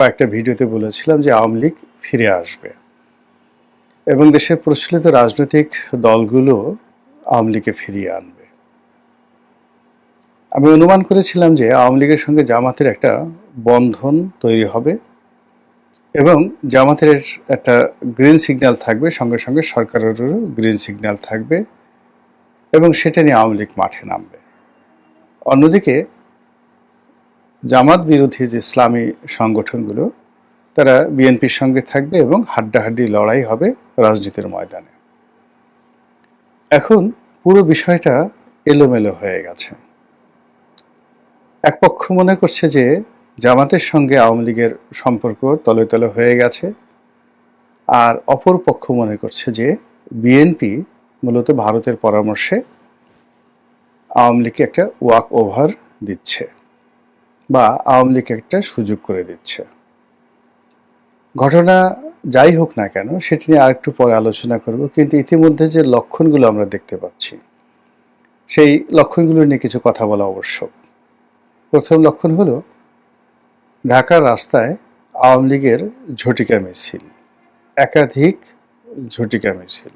কয়েকটা ভিডিওতে বলেছিলাম যে আওয়ামী লীগ ফিরে আসবে এবং দেশের প্রচলিত রাজনৈতিক দলগুলো আওয়ামী লীগকে ফিরিয়ে আনবে। আমি অনুমান করেছিলাম যে আওয়ামী লীগের সঙ্গে জামাতের একটা বন্ধন তৈরি হবে এবং জামাতের একটা গ্রিন সিগন্যাল থাকবে, সঙ্গে সঙ্গে সরকারেরও গ্রিন সিগন্যাল থাকবে এবং সেটা নিয়ে আওয়ামী লীগ মাঠে নামবে। অন্যদিকে জামাত বিরোধী যে ইসলামী সংগঠনগুলো তারা বিএনপির সঙ্গে থাকবে এবং হাড্ডাহাড্ডি লড়াই হবে রাজনীতির ময়দানে। এখন পুরো বিষয়টা এলোমেলো হয়ে গেছে। এক পক্ষ মনে করছে যে জামাতের সঙ্গে আওয়ামী লীগের সম্পর্ক তলে তলে হয়ে গেছে, আর অপর পক্ষ মনে করছে যে বিএনপি মূলত ভারতের পরামর্শে আওয়ামী লীগকে একটা ওয়াক ওভার দিচ্ছে বা আওয়ামী লীগকে একটা সুযোগ করে দিচ্ছে। ঘটনা যাই হোক না কেন সেটি নিয়ে আরেকটু পরে আলোচনা করব, কিন্তু ইতিমধ্যে যে লক্ষণগুলো আমরা দেখতে পাচ্ছি সেই লক্ষণগুলো নিয়ে কিছু কথা বলা আবশ্যক। প্রথম লক্ষণ হলো ঢাকার রাস্তায় আওয়ামী লীগের ঝটিকা মিছিল, একাধিক ঝটিকা মিছিল।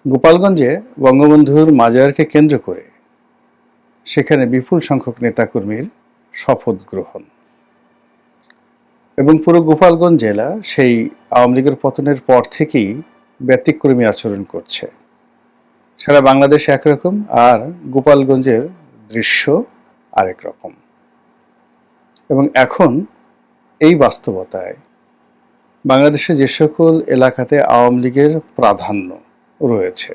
গোপালগঞ্জে বঙ্গবন্ধুর মাজারকে কেন্দ্র করে সেখানে বিপুল সংখ্যক নেতাকর্মীর শপথ গ্রহণ এবং পুরো গোপালগঞ্জ জেলা সেই আওয়ামী লীগের পতনের পর থেকেই ব্যতিক্রমী আচরণ করছে। সারা বাংলাদেশে একরকম আর গোপালগঞ্জের দৃশ্য আরেক রকম। এবং এখন এই বাস্তবতায় বাংলাদেশে যে সকল এলাকাতে আওয়ামী লীগের প্রাধান্য রয়েছে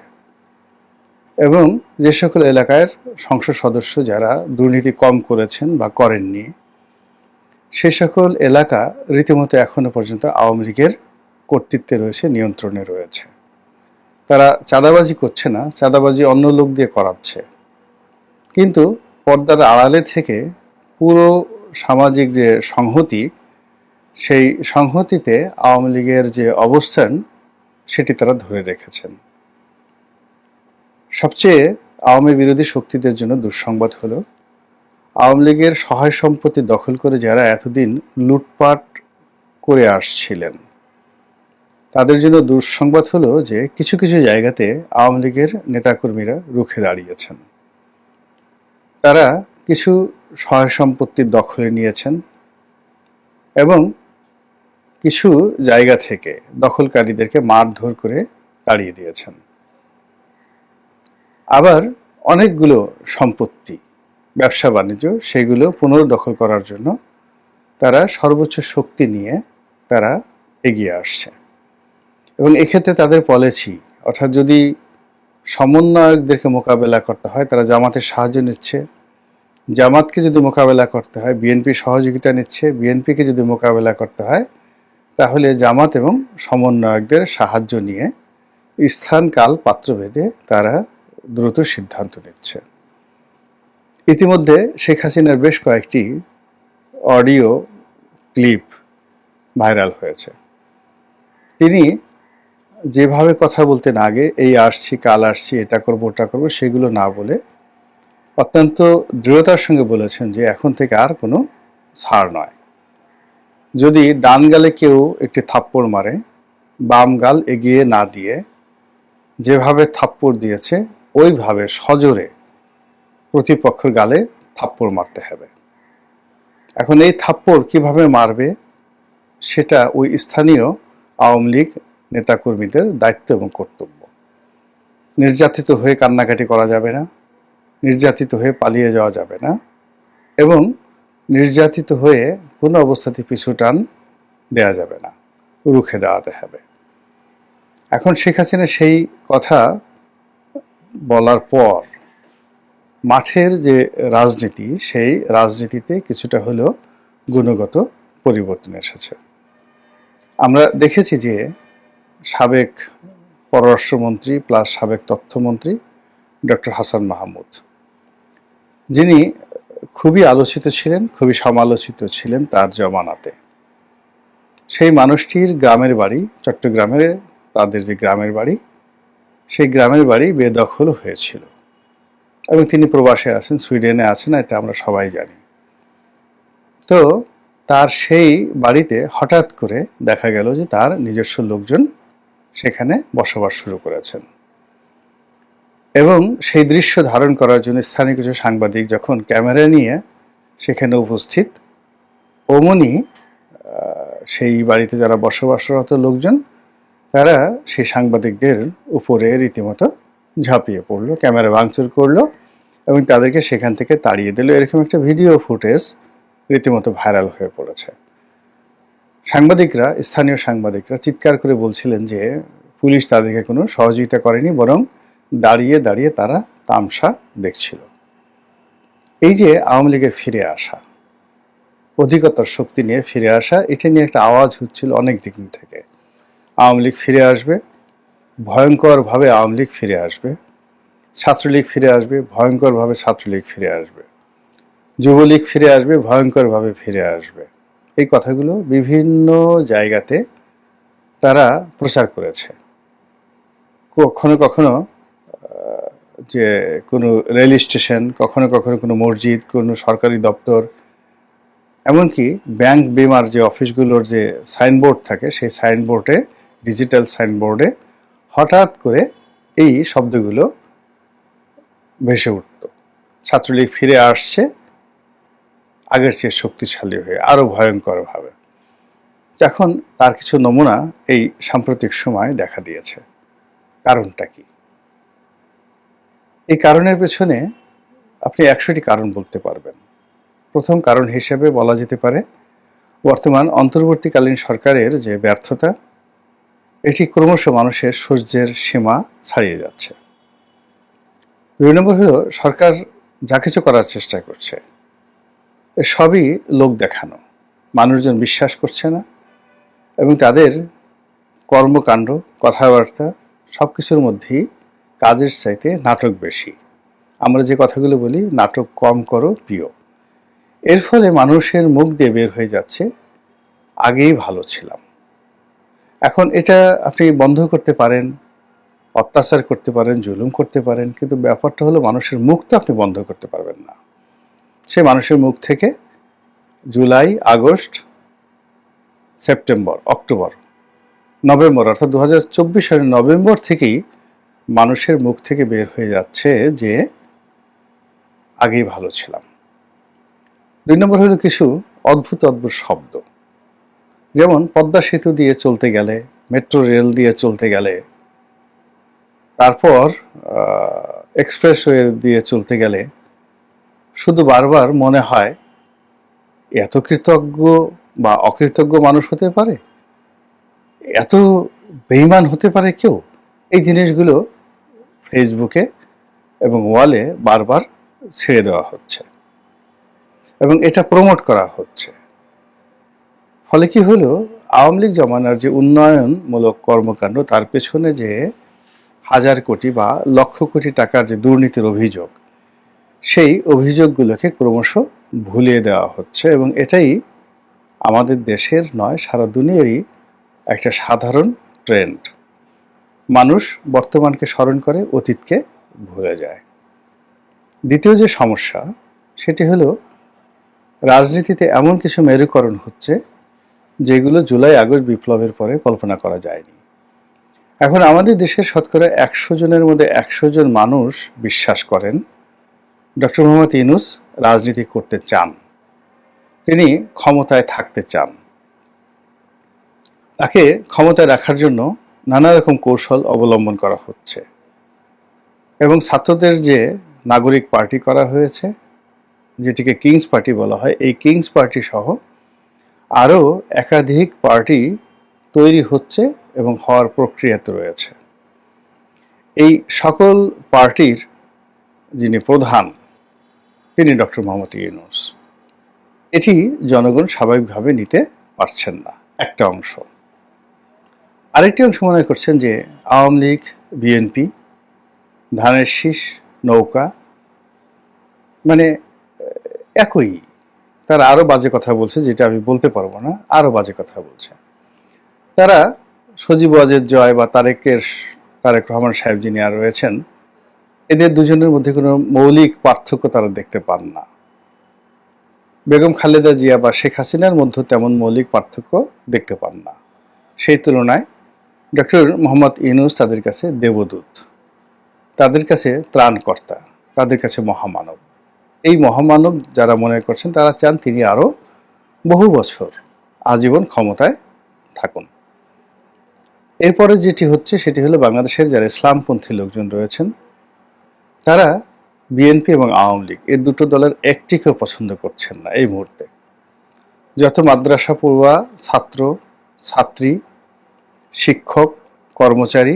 এবং যে সকল এলাকার সংসদ সদস্য যারা দুর্নীতি কম করেছেন বা করেননি, সে সকল এলাকা রীতিমতো এখনো পর্যন্ত আওয়ামী লীগের কর্তৃত্বে রয়েছে, নিয়ন্ত্রণে রয়েছে। তারা চাঁদাবাজি করছে না, চাঁদাবাজি অন্য লোক দিয়ে করাচ্ছে, কিন্তু পর্দার আড়ালে থেকে পুরো সামাজিক যে সংহতি, সেই সংহতিতে আওয়ামী লীগের যে অবস্থান সেটি তারা ধরে রেখেছেন। সবচেয়ে আওয়ামী বিরোধী শক্তিদের জন্য দুঃসংবাদ হলো আওয়ামী লীগের সহায় সম্পত্তি দখল করে যারা এতদিন লুটপাট করে আসছিলেন তাদের জন্য দুঃসংবাদ হলো যে কিছু কিছু জায়গাতে আওয়ামী লীগের নেতাকর্মীরা রুখে দাঁড়িয়েছেন। তারা কিছু সহায় সম্পত্তির দখলে নিয়েছেন এবং কিছু জায়গা থেকে দখলকারীদেরকে মারধর করে তাড়িয়ে দিয়েছেন। আবার অনেকগুলো সম্পত্তি, ব্যবসা বাণিজ্য, সেগুলো পুনর্দখল করার জন্য তারা সর্বোচ্চ শক্তি নিয়ে তারা এগিয়ে আসছে। এবং এক্ষেত্রে তাদের পলিসি, অর্থাৎ যদি সমন্বয়কদেরকে মোকাবেলা করতে হয় তারা জামাতের সাহায্য নিচ্ছে, জামাতকে যদি মোকাবেলা করতে হয় বিএনপির সহযোগিতা নিচ্ছে, বিএনপিকে যদি মোকাবেলা করতে হয় তাহলে জামাত এবং সমন্বয়কদের সাহায্য নিয়ে স্থান কাল পাত্রভেদে তারা দ্রুত সিদ্ধান্ত নিচ্ছে। ইতিমধ্যে শেখ হাসিনার বেশ কয়েকটি অডিও ক্লিপ ভাইরাল হয়েছে। তিনি যেভাবে কথা বলতেন আগে, এই আসছি, কাল আসছি, এটা করবো, ওটা করবো, সেগুলো না বলে অত্যন্ত দৃঢ়তার সঙ্গে বলেছেন যে এখন থেকে আর কোনো ছাড় নয়। যদি ডান গালে কেউ একটি থাপ্পড় মারে, বাম গাল এগিয়ে না দিয়ে যেভাবে থাপ্পড় দিয়েছে ওইভাবে সজোরে প্রতিপক্ষের গালে থাপ্পড় মারতে হবে। এখন এই থাপ্পড় কিভাবে মারবে সেটা ওই স্থানীয় আওয়ামী লীগ নেতাকর্মীদের দায়িত্ব এবং কর্তব্য। নির্যাতিত হয়ে কান্নাকাটি করা যাবে না, নির্যাতিত হয়ে পালিয়ে যাওয়া যাবে না এবং নির্যাতিত হয়ে কোনো অবস্থাতে পিছু টান দেওয়া যাবে না, রুখে দাঁড়াতে হবে। এখন শেখ হাসিনা সেই কথা বলার পর মাঠের যে রাজনীতি, সেই রাজনীতিতে কিছুটা হলেও গুণগত পরিবর্তন এসেছে। আমরা দেখেছি যে সাবেক পররাষ্ট্রমন্ত্রী প্লাস সাবেক তথ্যমন্ত্রী ডক্টর হাসান মাহমুদ, যিনি খুবই আলোচিত ছিলেন, খুবই সমালোচিত ছিলেন তার জমানাতে, সেই মানুষটির গ্রামের বাড়ি চট্টগ্রামের, তাদের যে গ্রামের বাড়ি, সেই গ্রামের বাড়ি বেদখল হয়েছিল এবং তিনি প্রবাসে আছেন, সুইডেনে আছেন, এটা আমরা সবাই জানি। তো তার সেই বাড়িতে হঠাৎ করে দেখা গেল যে তার নিজস্ব লোকজন সেখানে বসবাস শুরু করেছেন, এবং সেই দৃশ্য ধারণ করার জন্য স্থানীয় কিছু সাংবাদিক যখন ক্যামেরা নিয়ে সেখানে উপস্থিত, অমনি সেই বাড়িতে যারা বসবাসরত লোকজন তারা সেই সাংবাদিকদের উপরে রীতিমতো ঝাঁপিয়ে পড়লো, ক্যামেরা ভাঙচুর করলো এবং তাদেরকে সেখান থেকে তাড়িয়ে দিল। এরকম একটা ভিডিও ফুটেজ রীতিমতো ভাইরাল হয়ে পড়েছে। স্থানীয় সাংবাদিকরা চিৎকার করে বলছিলেন যে পুলিশ তাদেরকে কোনো সহযোগিতা করেনি, বরং দাঁড়িয়ে দাঁড়িয়ে তারা তামসা দেখছিল। এই যে আওয়ামী লীগের ফিরে আসা, অধিকতর শক্তি নিয়ে ফিরে আসা, এটা নিয়ে একটা আওয়াজ হচ্ছিল অনেক দিক থেকে। আওয়ামী লীগ ফিরে আসবে, ভয়ঙ্করভাবে আওয়ামী লীগ ফিরে আসবে, ছাত্রলীগ ফিরে আসবে, ভয়ঙ্করভাবে ছাত্রলীগ ফিরে আসবে, যুবলীগ ফিরে আসবে, ভয়ঙ্করভাবে ফিরে আসবে। এই কথাগুলো বিভিন্ন জায়গাতে তারা প্রচার করেছে। কখনো কখনো যে কোনো রেল স্টেশন, কখনো কখনো কোনো মসজিদ, কোনো সরকারি দপ্তর, এমনকি ব্যাংক বিমার যে অফিসগুলোর যে সাইনবোর্ড থাকে, সেই সাইনবোর্ডে, ডিজিটাল সাইনবোর্ডে হঠাৎ করে এই শব্দগুলো ভেসে উঠত। ছাত্রলীগ ফিরে আসছে আগের চেয়ে শক্তিশালী হয়ে, আরো ভয়ঙ্করভাবে। এখন তার কিছু নমুনা এই সাম্প্রতিক সময় দেখা দিয়েছে। কারণটা কি? এই কারণের পেছনে আপনি 100টি কারণ বলতে পারবেন। প্রথম কারণ হিসেবে বলা যেতে পারে বর্তমান অন্তর্বর্তীকালীন সরকারের যে ব্যর্থতা, এটি ক্রমশ মানুষের সহ্যের সীমা ছাড়িয়ে যাচ্ছে। 2 নম্বর হলো সরকার যা কিছু করার চেষ্টা করছে সবই লোক দেখানো, মানুষজন বিশ্বাস করছে না, এবং তাদের কর্মকাণ্ড, কথাবার্তা সবকিছুর মধ্যেই কাজের চাইতে নাটক বেশি। আমরা যে কথাগুলো বলি, নাটক কম করো প্রিয়। এর ফলে মানুষের মুখ দিয়ে বের হয়ে যাচ্ছে আগেই ভালো ছিলাম। এখন এটা আপনি বন্ধ করতে পারেন, অত্যাচার করতে পারেন, জুলুম করতে পারেন, কিন্তু ব্যাপারটা হলো মানুষের মুখ তো আপনি বন্ধ করতে পারবেন না। সেই মানুষের মুখ থেকে July, August, September, October, November, অর্থাৎ 2024 সালের নভেম্বর থেকেই মানুষের মুখ থেকে বের হয়ে যাচ্ছে যে আগেই ভালো ছিলাম। 2 নম্বর হলো কিছু অদ্ভুত অদ্ভুত শব্দ, যেমন পদ্মা সেতু দিয়ে চলতে গেলে, মেট্রো রেল দিয়ে চলতে গেলে, তারপর এক্সপ্রেসওয়ে দিয়ে চলতে গেলে শুধু বারবার মনে হয় এত কৃতজ্ঞ বা অকৃতজ্ঞ মানুষ হতে পারে, এত বেঈমান হতে পারে কেউ। এই জিনিসগুলো ফেসবুকে এবং ওয়ালে বারবার ছেড়ে দেওয়া হচ্ছে এবং এটা প্রমোট করা হচ্ছে। ফলে কি হলো, আওয়ামী লীগ জমানার যে উন্নয়নমূলক কর্মকাণ্ড, তার পেছনে যে হাজার কোটি বা লক্ষ কোটি টাকার যে দুর্নীতির অভিযোগ, সেই অভিযোগগুলোকে ক্রমশ ভুলিয়ে দেওয়া হচ্ছে, এবং এটাই আমাদের দেশের নয়, সারা দুনিয়ারই একটা সাধারণ ট্রেন্ড। মানুষ বর্তমানকে স্মরণ করে, অতীতকে ভুলে যায়। দ্বিতীয় যে সমস্যা, সেটি হলো রাজনীতিতে এমন কিছু মেরুকরণ হচ্ছে যেগুলো জুলাই আগস্ট বিপ্লবের পরে কল্পনা করা যায়নি। এখন আমাদের দেশের শতকরা 100 জনের মধ্যে 100 জন মানুষ বিশ্বাস করেন ডক্টর মোহাম্মদ ইউনূস রাজনীতি করতে চান, তিনি ক্ষমতায় থাকতে চান। তাকে ক্ষমতায় রাখার জন্য নানা রকম কৌশল অবলম্বন করা হচ্ছে, এবং ছাত্রদের যে নাগরিক পার্টি করা হয়েছে, যেটিকে কিংস পার্টি বলা হয়, এই কিংস পার্টি সহ আরও একাধিক পার্টি তৈরি হচ্ছে এবং হওয়ার প্রক্রিয়াতে রয়েছে। এই সকল পার্টির যিনি প্রধান, তিনি ডক্টর মোহাম্মদ ইউনূস। এটি জনগণ স্বাভাবিকভাবে নিতে পারছেন না একটা অংশ। আরেকটি অংশ মনে করছেন যে আওয়ামী লীগ, বিএনপি, ধানের শীষ, নৌকা, মানে একই। তারা আরো বাজে কথা বলছে, যেটা আমি বলতে পারবো না, আরো বাজে কথা বলছে। তারা সজীব ওয়াজেদ জয় বা তারেক রহমান সাহেব যিনি আর রয়েছেন, এদের দুজনের মধ্যে কোনো মৌলিক পার্থক্য তারা দেখতে পান না। বেগম খালেদা জিয়া বা শেখ হাসিনার মধ্যে তেমন মৌলিক পার্থক্য দেখতে পান না। সেই তুলনায় ডক্টর মোহাম্মদ ইউনূস তাদের কাছে দেবদূত, তাদের কাছে ত্রাণকর্তা, তাদের কাছে মহামানব। এই মহামানব যারা মনে করছেন তারা চান তিনি আরো বহু বছর আজীবন ক্ষমতায় থাকুন। এরপরে যেটি হচ্ছে সেটি হলো বাংলাদেশের যারা ইসলামপন্থী লোকজন রয়েছেন তারা বিএনপি এবং আওয়ামী লীগ এই দুটো দলের একটিকেও পছন্দ করছেন না এই মুহূর্তে। যত মাদ্রাসা পড়ুয়া, ছাত্র, ছাত্রী, শিক্ষক, কর্মচারী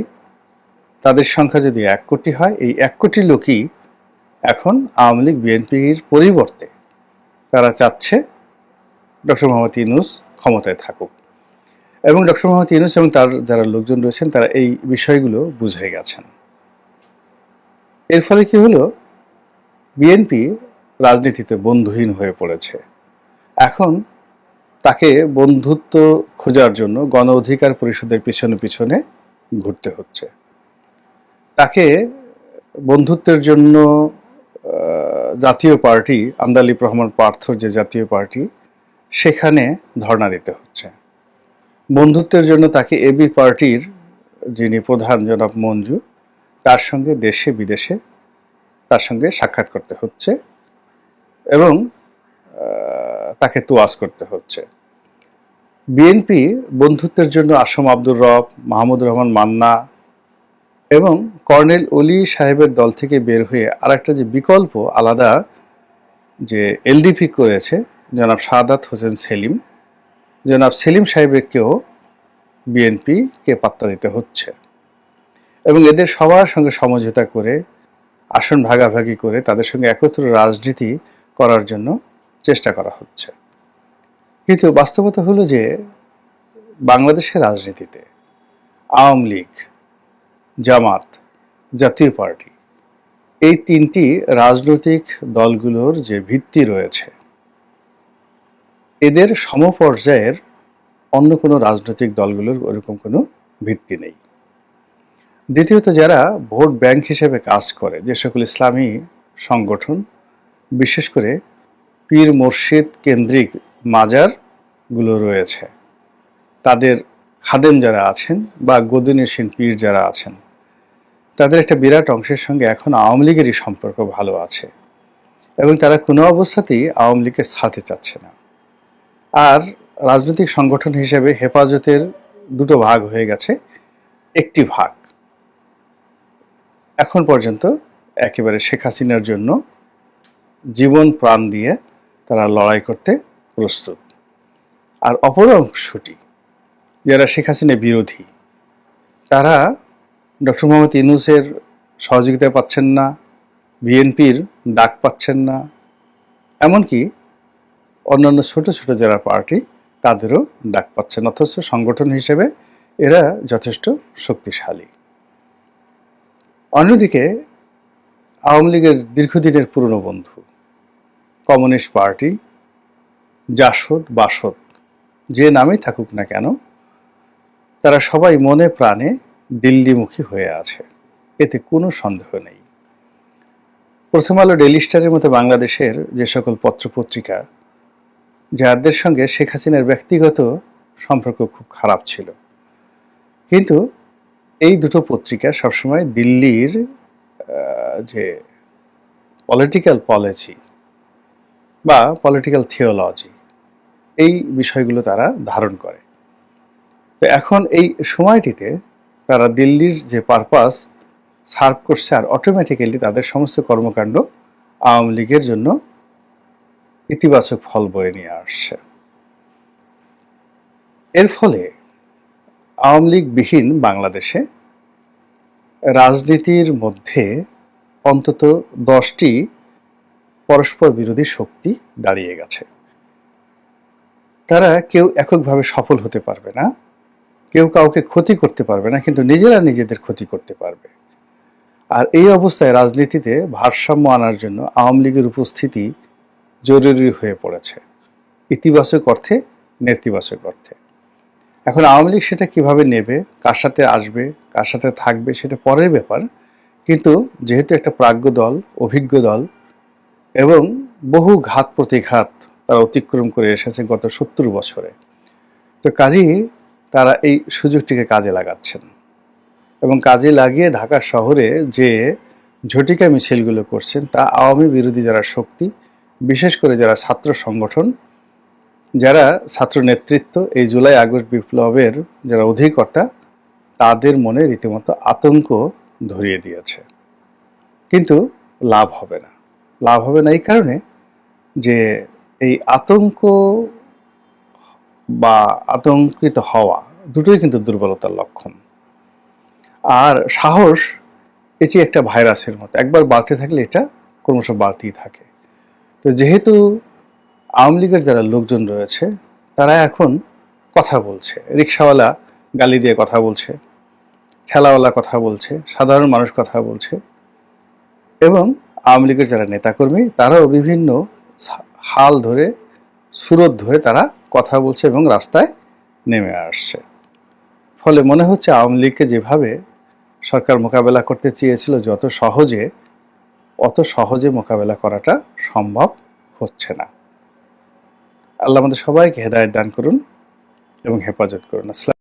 তাদের সংখ্যা যদি 1 কোটি হয়, এই 1 কোটি লোকই এখন আওয়ামী লীগ বিএনপির পরিবর্তে তারা চাচ্ছে ডক্টর মোহাম্মদ ইউনূস ক্ষমতায় থাকুক। এবং ডক্টর মোহাম্মদ ইউনূস এবং তার যারা লোকজন রয়েছেন তারা এই বিষয়গুলো বুঝে গেছেন। এর ফলে কি হলো, বিএনপি রাজনীতিতে বন্ধুহীন হয়ে পড়েছে। এখন তাকে বন্ধুত্ব খোঁজার জন্য গণ অধিকার পরিষদের পিছনে পিছনে ঘুরতে হচ্ছে। তাকে বন্ধুত্বের জন্য জাতীয় পার্টি, আন্দালিব রহমান পার্থর যে জাতীয় পার্টি, সেখানে ধর্ণা দিতে হচ্ছে। বন্ধুত্বের জন্য তাকে এবি পার্টির যিনি প্রধান জনাব মঞ্জু, তার সঙ্গে দেশে বিদেশে তার সঙ্গে সাক্ষাৎ করতে হচ্ছে এবং তাকে তোয়াজ করতে হচ্ছে। বিএনপি বন্ধুত্বের জন্য আসম আব্দুর রব, মাহমুদুর রহমান মান্না এবং কর্নেল অলি সাহেবের দল থেকে বের হয়ে আরেকটা যে বিকল্প আলাদা যে এলডিপি করেছে জনাব সাদাত হোসেন সেলিম, জনাব সেলিম সাহেবকেও বিএনপিকে পাত্তা দিতে হচ্ছে এবং এদের সবার সঙ্গে সমঝোতা করে আসন ভাগাভাগি করে তাদের সঙ্গে একত্র রাজনীতি করার জন্য চেষ্টা করা হচ্ছে। কিন্তু বাস্তবতা হলো যে বাংলাদেশের রাজনীতিতে আওয়ামী লীগ, জামাত, জাতীয় পার্টি এই তিনটি রাজনৈতিক দলগুলোর যে ভিত্তি রয়েছে, এদের সমপর্যায়ের অন্য কোনো রাজনৈতিক দলগুলোর ওরকম কোনো ভিত্তি নেই। দ্বিতীয়ত, যারা ভোট ব্যাংক হিসেবে কাজ করে, যে সকল ইসলামী সংগঠন, বিশেষ করে পীর মসজিদ কেন্দ্রিক মাজারগুলো রয়েছে, তাদের খাদেম যারা আছেন বা গদিনশীন পীর যারা আছেন, তাদের একটা বিরাট অংশের সঙ্গে এখন আওয়ামী লীগেরই সম্পর্ক ভালো আছে এবং তারা কোনো অবস্থাতেই আওয়ামী লীগকে ছাড়তে চাচ্ছে না। আর রাজনৈতিক সংগঠন হিসেবে হেফাজতের দুটো ভাগ হয়ে গেছে, একটি ভাগ এখন পর্যন্ত একেবারে শেখ হাসিনার জন্য জীবন প্রাণ দিয়ে তারা লড়াই করতে প্রস্তুত। আর অপর অংশটি যারা শেখ হাসিনা বিরোধী, তারা ডক্টর মোহাম্মদ ইউনূসের সহযোগিতা পাচ্ছেন না, বিএনপির ডাক পাচ্ছেন না, এমনকি অন্যান্য ছোট ছোট যারা পার্টি তাদেরও ডাক পাচ্ছেন, অথচ সংগঠন হিসেবে এরা যথেষ্ট শক্তিশালী। অন্যদিকে আওয়ামী লীগের দীর্ঘদিনের পুরনো বন্ধু কমিউনিস্ট পার্টি, জাসদ, বাসদ, যে নামেই থাকুক না কেন, তারা সবাই মনে প্রাণে দিল্লিমুখী হয়ে আছে, এতে কোনো সন্দেহ নেই। প্রথম আলো, ডেইলি স্টারের মতো বাংলাদেশের যে সকল পত্রপত্রিকা যাদের সঙ্গে শেখ হাসিনার ব্যক্তিগত সম্পর্ক খুব খারাপ ছিল, কিন্তু এই দুটো পত্রিকা সবসময় দিল্লির যে পলিটিক্যাল পলিসি বা পলিটিক্যাল থিওলজি, এই বিষয়গুলো তারা ধারণ করে। তো এখন এই সময়টিতে তারা দিল্লির যে পারপাস সার্ভ করছে, আর অটোমেটিক্যালি তাদের সমস্ত কর্মকাণ্ড আওয়ামী লীগের জন্য ইতিবাচক ফল বয়ে নিয়ে আসছে। এর ফলে আওয়ামী লীগবিহীন বাংলাদেশে রাজনীতির মধ্যে অন্তত 10টি পরস্পর বিরোধী শক্তি দাঁড়িয়ে গেছে। তারা কেউ এককভাবে সফল হতে পারবে না, কেউ কাউকে ক্ষতি করতে পারবে না, কিন্তু নিজেরা নিজেদের ক্ষতি করতে পারবে। আর এই অবস্থায় রাজনীতিতে ভারসাম্য আনার জন্য আওয়ামী লীগের উপস্থিতি জরুরি হয়ে পড়েছে, ইতিবাচক অর্থে, নেতিবাচক অর্থে। এখন আওয়ামী লীগ সেটা কিভাবে নেবে, কার সাথে আসবে, কার সাথে থাকবে, সেটা পরের ব্যাপার। কিন্তু যেহেতু একটা প্রাজ্ঞ দল, অভিজ্ঞ দল এবং বহু ঘাত প্রতিঘাত তারা অতিক্রম করে এসেছে গত 70 বছরে। তো কাজেই তারা এই সুযোগটিকে কাজে লাগাচ্ছেন এবং কাজে লাগিয়ে ঢাকা শহরে যে ঝটিকা মিছিলগুলো করছেন তা আওয়ামী বিরোধী যারা শক্তি, বিশেষ করে যারা ছাত্র সংগঠন, যারা ছাত্র নেতৃত্ব, এই জুলাই আগস্ট বিপ্লবের যারা অধিকর্তা, তাদের মনে রীতিমতো আতঙ্ক ধরিয়ে দিয়েছে। কিন্তু লাভ হবে না। লাভ হবে না এই কারণে যে এই আতঙ্ক বা আতঙ্কিত হওয়া দুটোই কিন্তু দুর্বলতার লক্ষণ। আর সাহস এটি একটা ভাইরাসের মতো, একবার বাড়তে থাকলে এটা ক্রমশ বাড়তেই থাকে। তো যেহেতু আওয়ামী লীগের যারা লোকজন রয়েছে তারা এখন কথা বলছে, রিকশাওয়ালা গালি দিয়ে কথা বলছে, ঠেলাওয়ালা কথা বলছে, সাধারণ মানুষ কথা বলছে, এবং আওয়ামী লীগের যারা নেতাকর্মী তারাও বিভিন্ন হাল ধরে, সুরত ধরে তারা কথা বলছে এবং রাস্তায় নেমে আসছে। ফলে মনে হচ্ছে আওয়ামী লীগকে যেভাবে সরকার মোকাবেলা করতে চেয়েছিল অত সহজে মোকাবেলা করাটা সম্ভব হচ্ছে না। আল্লাহ আমাদের সবাইকে হেদায়েত দান করুন এবং হেফাজত করুন। আসসালাম।